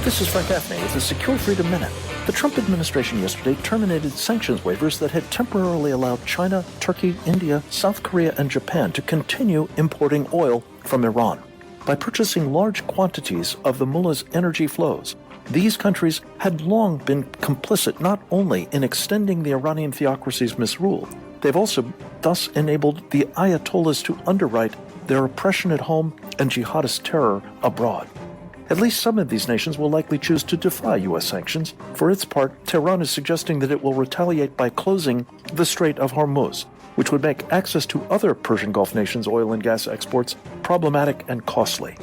This is Frank Gaffney with the Secure Freedom Minute. The Trump administration yesterday terminated sanctions waivers that had temporarily allowed China, Turkey, India, South Korea, and Japan to continue importing oil from Iran. By purchasing large quantities of the mullah's energy flows, these countries had long been complicit not only in extending the Iranian theocracy's misrule, they've also thus enabled the Ayatollahs to underwrite their oppression at home and jihadist terror abroad. At least some of these nations will likely choose to defy U.S. sanctions. For its part, Tehran is suggesting that it will retaliate by closing the Strait of Hormuz, which would make access to other Persian Gulf nations' oil and gas exports problematic and costly.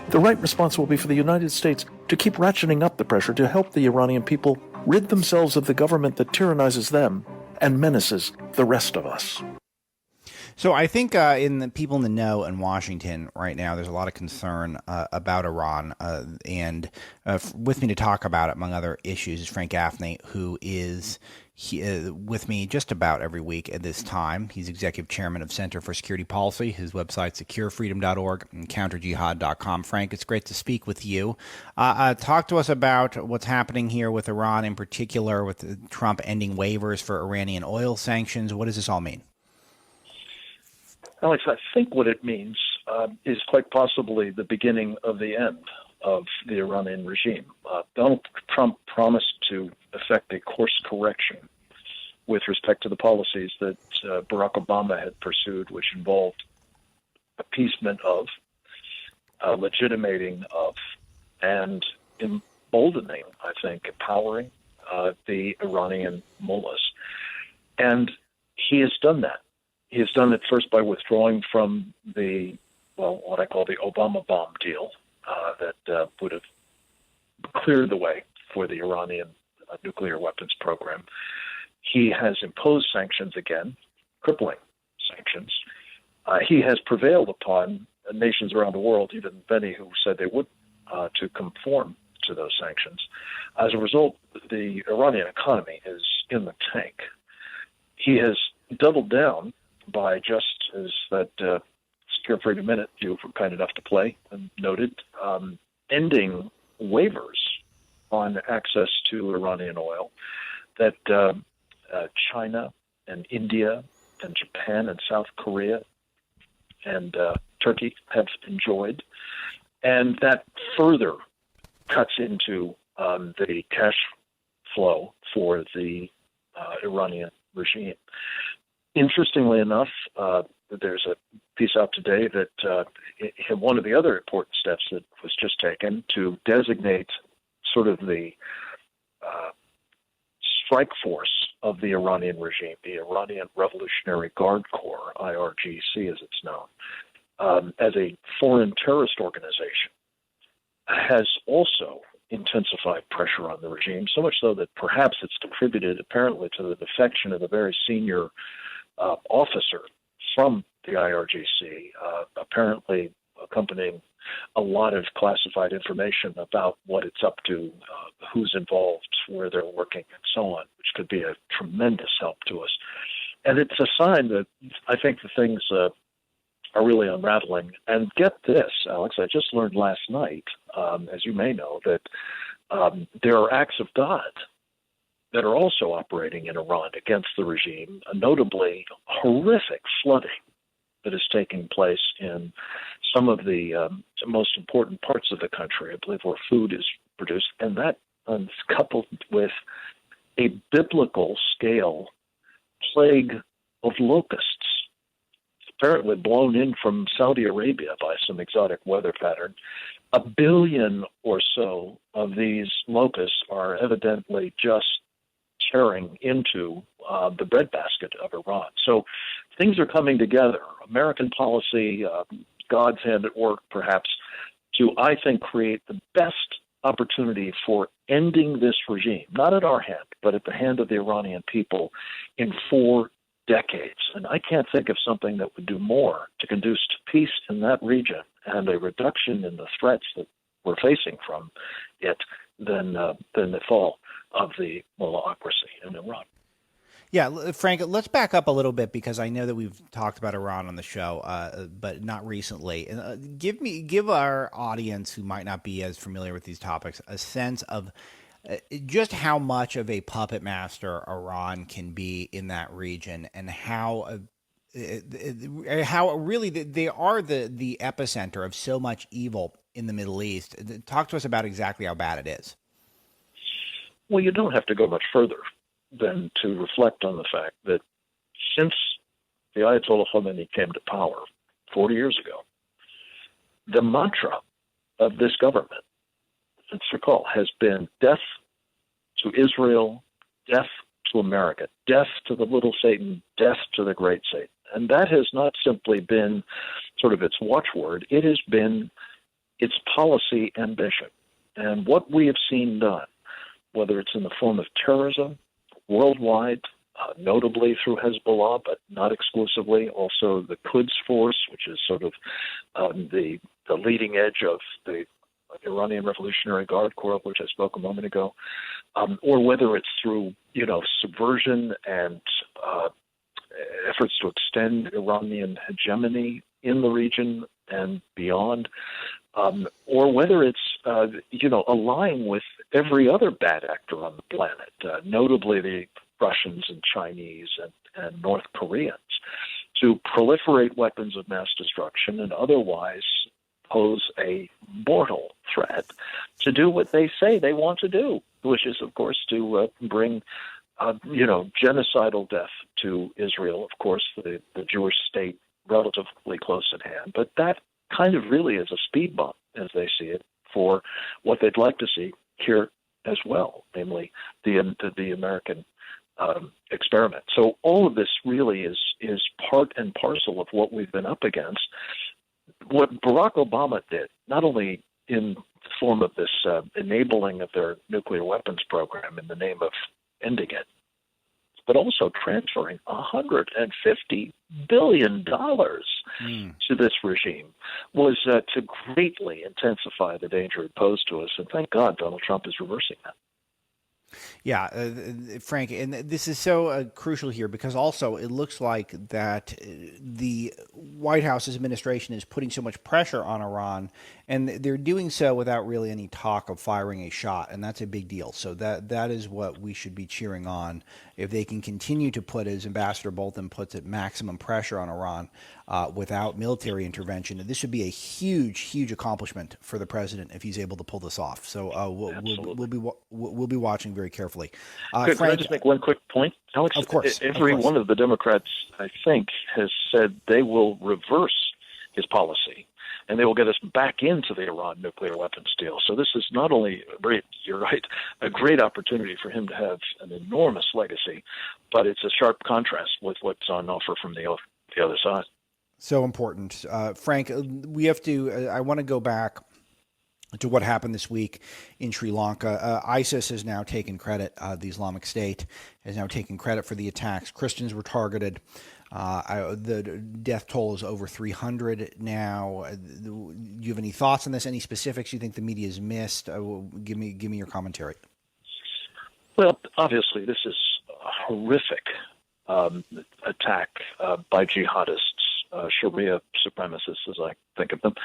The right response will be for the United States to keep ratcheting up the pressure to help the Iranian people rid themselves of the government that tyrannizes them and menaces the rest of us. So I think in the people in the know in Washington right now, there's a lot of concern about Iran. And with me to talk about it, among other issues, is Frank Gaffney, who is with me just about every week at this time. He's executive chairman of Center for Security Policy. His website, securefreedom.org and counterjihad.com. Frank, it's great to speak with you. Talk to us about what's happening here with Iran, in particular with Trump ending waivers for Iranian oil sanctions. What does this all mean? Alex, I think what it means is quite possibly the beginning of the end of the Iranian regime. Donald Trump promised to effect a course correction with respect to the policies that Barack Obama had pursued, which involved appeasement of, legitimating of, and emboldening, I think, empowering the Iranian mullahs. And he has done that. He has done it first by withdrawing from what I call the Obama bomb deal that would have cleared the way for the Iranian nuclear weapons program. He has imposed sanctions again, crippling sanctions. He has prevailed upon nations around the world, even many who said they would, to conform to those sanctions. As a result, the Iranian economy is in the tank. He has doubled down by, just as that Secure Freedom Minute you were kind enough to play and noted, ending waivers on access to Iranian oil that China and India and Japan and South Korea and Turkey have enjoyed. And that further cuts into the cash flow for the Iranian regime. Interestingly enough, there's a piece out today that one of the other important steps that was just taken to designate sort of the strike force of the Iranian regime, the Iranian Revolutionary Guard Corps, IRGC as it's known, as a foreign terrorist organization, has also intensified pressure on the regime, so much so that perhaps it's contributed apparently to the defection of a very senior officer from the IRGC, apparently accompanying a lot of classified information about what it's up to, who's involved, where they're working, and so on, which could be a tremendous help to us. And it's a sign that I think the things are really unraveling. And get this, Alex, I just learned last night, as you may know, that there are acts of God that are also operating in Iran against the regime, notably horrific flooding that is taking place in some of the most important parts of the country, I believe, where food is produced. And that is coupled with a biblical scale plague of locusts, apparently blown in from Saudi Arabia by some exotic weather pattern. 1 billion or so of these locusts are evidently just tearing into the breadbasket of Iran. So things are coming together. American policy, God's hand at work, perhaps, to, I think, create the best opportunity for ending this regime, not at our hand, but at the hand of the Iranian people in 4 decades. And I can't think of something that would do more to conduce to peace in that region and a reduction in the threats that we're facing from it than the fall of the mullahocracy in Iran. Yeah, Frank, let's back up a little bit because I know that we've talked about Iran on the show, but not recently. Give our audience who might not be as familiar with these topics a sense of just how much of a puppet master Iran can be in that region, and how really they are the epicenter of so much evil in the Middle East. Talk to us about exactly how bad it is. Well, you don't have to go much further than to reflect on the fact that since the Ayatollah Khomeini came to power 40 years ago, the mantra of this government, let's recall, has been death to Israel, death to America, death to the little Satan, death to the great Satan. And that has not simply been sort of its watchword, it has been its policy ambition. And what we have seen done, whether it's in the form of terrorism, worldwide, notably through Hezbollah, but not exclusively. Also, the Quds Force, which is sort of the leading edge of the Iranian Revolutionary Guard Corps, of which I spoke a moment ago, or whether it's through subversion and efforts to extend Iranian hegemony in the region and beyond, or whether it's allying with every other bad actor on the planet, notably the Russians and Chinese and North Koreans, to proliferate weapons of mass destruction and otherwise pose a mortal threat to do what they say they want to do, which is, of course, to bring genocidal death to Israel, of course, the Jewish state relatively close at hand. But that kind of really is a speed bump, as they see it, for what they'd like to see here as well, namely the American experiment. So all of this really is part and parcel of what we've been up against. What Barack Obama did, not only in the form of this enabling of their nuclear weapons program in the name of ending it, but also transferring $150 billion to this regime, was to greatly intensify the danger it posed to us. And thank God Donald Trump is reversing that. Yeah, Frank, and this is so crucial here because also it looks like that the White House's administration is putting so much pressure on Iran, and they're doing so without really any talk of firing a shot, and that's a big deal. So that is what we should be cheering on. If they can continue to put, as Ambassador Bolton puts it, maximum pressure on Iran without military intervention, this would be a huge, huge accomplishment for the president if he's able to pull this off. So we'll be watching very carefully. Frank, can I just make one quick point, Alex? Of course. Every one of the Democrats, I think, has said they will reverse his policy, and they will get us back into the Iran nuclear weapons deal. So this is not only you're right, a great opportunity for him to have an enormous legacy, but it's a sharp contrast with what's on offer from the other side. So important. Frank, we have to, I want to go back to what happened this week in Sri Lanka. ISIS has now taken credit, the Islamic State has now taken credit for the attacks. Christians were targeted. The death toll is over 300 now. Do you have any thoughts on this? Any specifics you think the media has missed? Give me your commentary. Well, obviously, this is a horrific attack by jihadists, Sharia supremacists, as I think of them.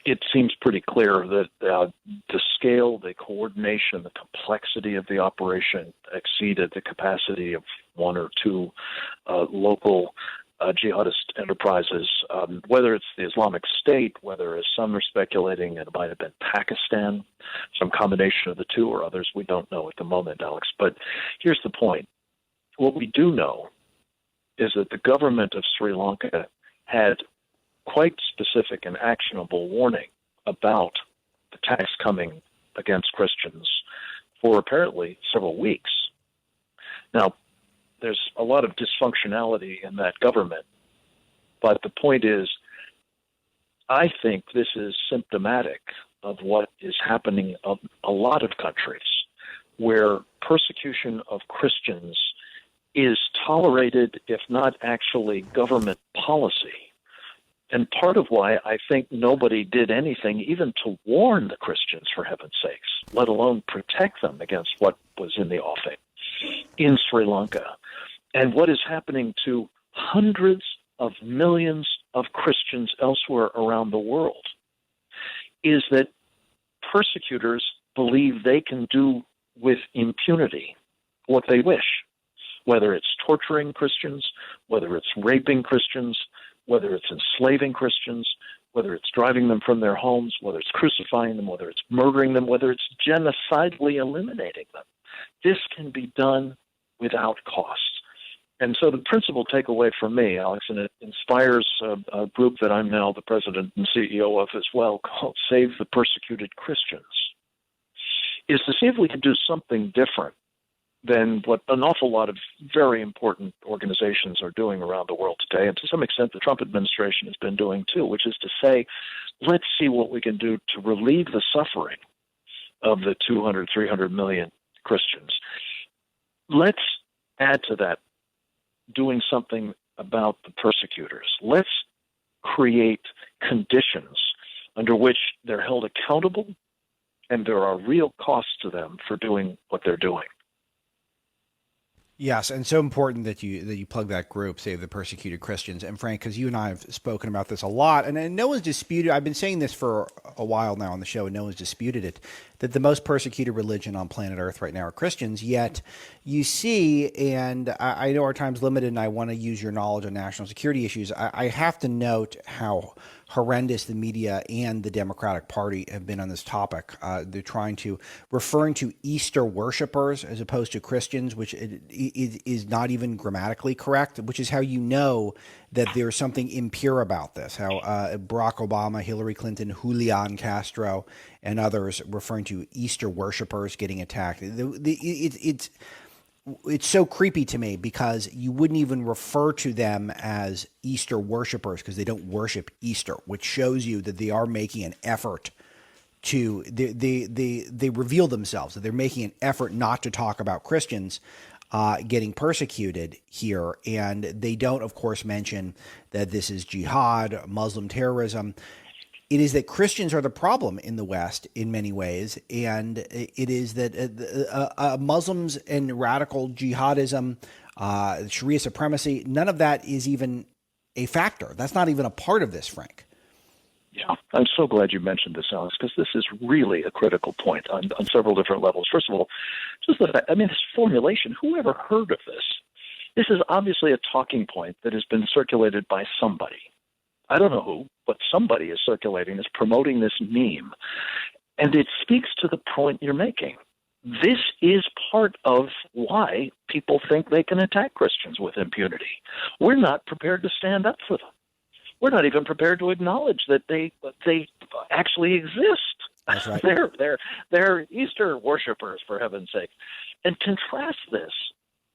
It seems pretty clear that the scale, the coordination, the complexity of the operation exceeded the capacity of one or two local jihadist enterprises, whether it's the Islamic State, whether, as some are speculating, it might have been Pakistan, some combination of the two or others. We don't know at the moment, Alex. But here's the point. What we do know is that the government of Sri Lanka had quite specific and actionable warning about attacks coming against Christians for apparently several weeks. Now, there's a lot of dysfunctionality in that government, but the point is, I think this is symptomatic of what is happening in a lot of countries where persecution of Christians is tolerated, if not actually government policy. And part of why I think nobody did anything even to warn the Christians, for heaven's sakes, let alone protect them against what was in the offing in Sri Lanka, and what is happening to hundreds of millions of Christians elsewhere around the world is that persecutors believe they can do with impunity what they wish, whether it's torturing Christians, whether it's raping Christians, whether it's enslaving Christians, whether it's driving them from their homes, whether it's crucifying them, whether it's murdering them, whether it's genocidally eliminating them. This can be done without cost. And so the principal takeaway for me, Alex, and it inspires a group that I'm now the president and CEO of as well, called Save the Persecuted Christians, is to see if we can do something different than what an awful lot of very important organizations are doing around the world today, and to some extent the Trump administration has been doing too, which is to say, let's see what we can do to relieve the suffering of the 200, 300 million Christians. Let's add to that doing something about the persecutors. Let's create conditions under which they're held accountable and there are real costs to them for doing what they're doing. Yes, and so important that you plug that group, Save the Persecuted Christians. And Frank, because you and I have spoken about this a lot, and no one's disputed, I've been saying this for a while now on the show, and no one's disputed it, that the most persecuted religion on planet Earth right now are Christians. Yet you see, and I know our time's limited, and I want to use your knowledge on national security issues, I have to note how horrendous the media and the Democratic Party have been on this topic. They're referring to Easter worshipers as opposed to Christians, which is not even grammatically correct, which is how you know that there's something impure about this, how Barack Obama, Hillary Clinton, Julian Castro, and others referring to Easter worshipers getting attacked. It's so creepy to me because you wouldn't even refer to them as Easter worshipers because they don't worship Easter, which shows you that they are making an effort to they reveal themselves, that they're making an effort not to talk about Christians getting persecuted here. And they don't, of course, mention that this is jihad, Muslim terrorism. It is that Christians are the problem in the West in many ways, and it is that Muslims and radical jihadism, Sharia supremacy, none of that is even a factor. That's not even a part of this, Frank. Yeah, I'm so glad you mentioned this, Alex, because this is really a critical point on several different levels. First of all, just this formulation, who ever heard of this? This is obviously a talking point that has been circulated by somebody. I don't know who, but somebody is circulating this, promoting this meme. And it speaks to the point you're making. This is part of why people think they can attack Christians with impunity. We're not prepared to stand up for them. We're not even prepared to acknowledge that they actually exist. That's right. They're Easter worshipers, for heaven's sake. And contrast this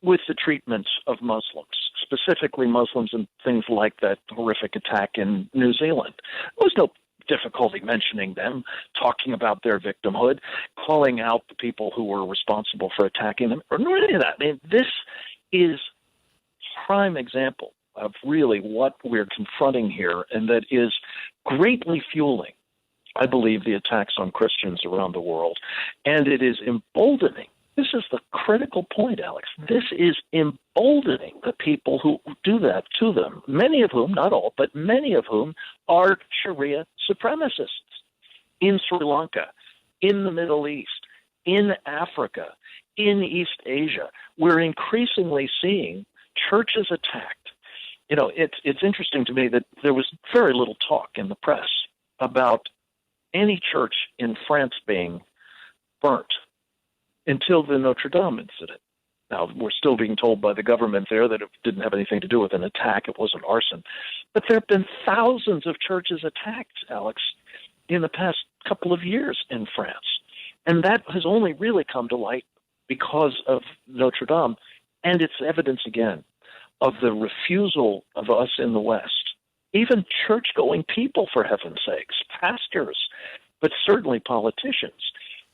with the treatment of Muslims, specifically Muslims and things like that horrific attack in New Zealand. There was no difficulty mentioning them, talking about their victimhood, calling out the people who were responsible for attacking them, or any of that. I mean, this is a prime example of really what we're confronting here, and that is greatly fueling, I believe, the attacks on Christians around the world. And it is emboldening. This is the critical point, Alex. This is emboldening the people who do that to them, many of whom, not all, but many of whom are Sharia supremacists in Sri Lanka, in the Middle East, in Africa, in East Asia. We're increasingly seeing churches attacked. You know, it's interesting to me that there was very little talk in the press about any church in France being burnt until the Notre Dame incident. Now, we're still being told by the government there that it didn't have anything to do with an attack. It wasn't arson. But there have been thousands of churches attacked, Alex, in the past couple of years in France. And that has only really come to light because of Notre Dame. And it's evidence, again, of the refusal of us in the West, even church-going people, for heaven's sakes, pastors, but certainly politicians.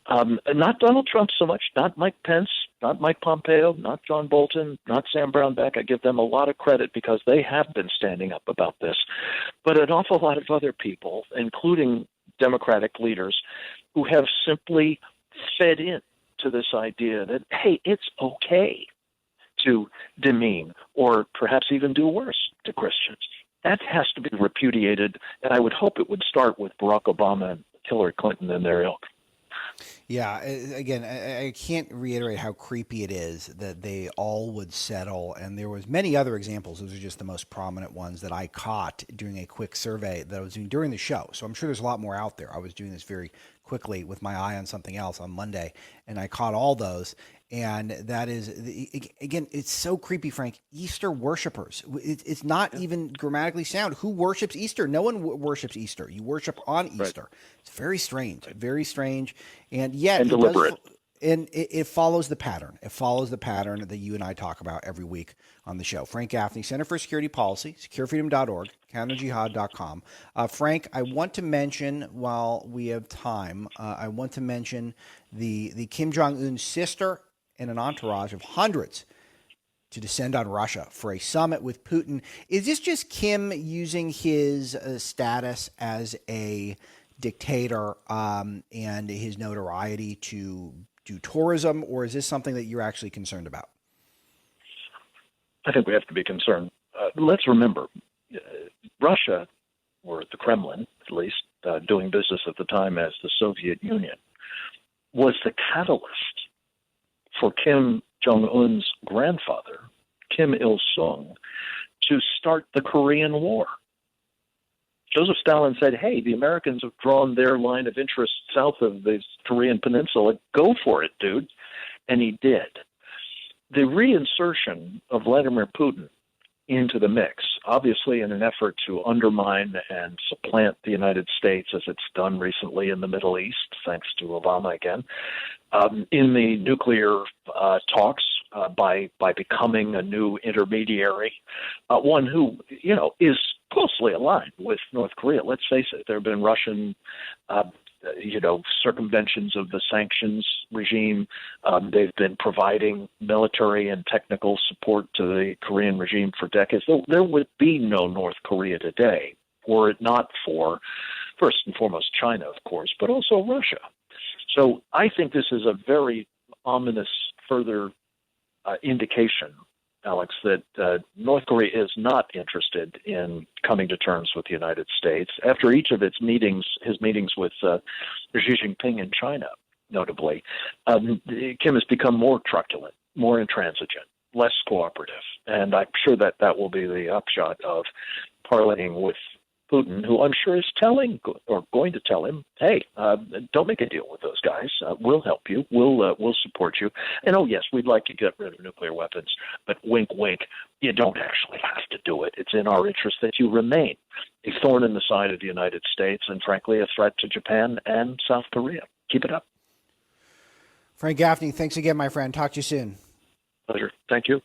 Not Donald Trump so much, not Mike Pence, not Mike Pompeo, not John Bolton, not Sam Brownback. I give them a lot of credit because they have been standing up about this. But an awful lot of other people, including Democratic leaders, who have simply fed in to this idea that, hey, it's okay to demean or perhaps even do worse to Christians. That has to be repudiated, and I would hope it would start with Barack Obama and Hillary Clinton and their ilk. Yeah, again, I can't reiterate how creepy it is that they all would settle, and there was many other examples. Those are just the most prominent ones that I caught doing a quick survey that I was doing during the show. So I'm sure there's a lot more out there. I was doing this very quickly with my eye on something else on Monday, and I caught all those. And that is, again, it's so creepy, Frank. Easter worshipers. It's not even grammatically sound. Who worships Easter? No one worships Easter. You worship on Easter. Right. It's very strange, very strange. And yet, and deliberate. It follows the pattern. It follows the pattern that you and I talk about every week on the show. Frank Gaffney, Center for Security Policy, securefreedom.org, counterjihad.com. Frank, I want to mention, while we have time, I want to mention the Kim Jong-un's sister and an entourage of hundreds to descend on Russia for a summit with Putin. Is this just Kim using his status as a dictator and his notoriety to do tourism, or is this something that you're actually concerned about? I think we have to be concerned. Let's remember, Russia, or the Kremlin at least, doing business at the time as the Soviet Union, was the catalyst for Kim Jong-un's grandfather, Kim Il-sung, to start the Korean War. Joseph Stalin said, hey, the Americans have drawn their line of interest south of the Korean Peninsula. Go for it, dude. And he did. The reinsertion of Vladimir Putin into the mix, obviously in an effort to undermine and supplant the United States, as it's done recently in the Middle East, thanks to Obama again, in the nuclear talks by becoming a new intermediary, one who, is closely aligned with North Korea. Let's face it, there have been Russian circumventions of the sanctions regime. They've been providing military and technical support to the Korean regime for decades. There would be no North Korea today were it not for, first and foremost, China, of course, but also Russia. So I think this is a very ominous further indication, Alex, that North Korea is not interested in coming to terms with the United States. After each of its meetings, his meetings with Xi Jinping in China, notably, Kim has become more truculent, more intransigent, less cooperative. And I'm sure that will be the upshot of parleying with Putin, who I'm sure is telling or going to tell him, hey, don't make a deal with those guys. We'll help you. We'll support you. And, oh, yes, we'd like to get rid of nuclear weapons, but wink, wink, you don't actually have to do it. It's in our interest that you remain a thorn in the side of the United States and, frankly, a threat to Japan and South Korea. Keep it up. Frank Gaffney, thanks again, my friend. Talk to you soon. Pleasure. Thank you.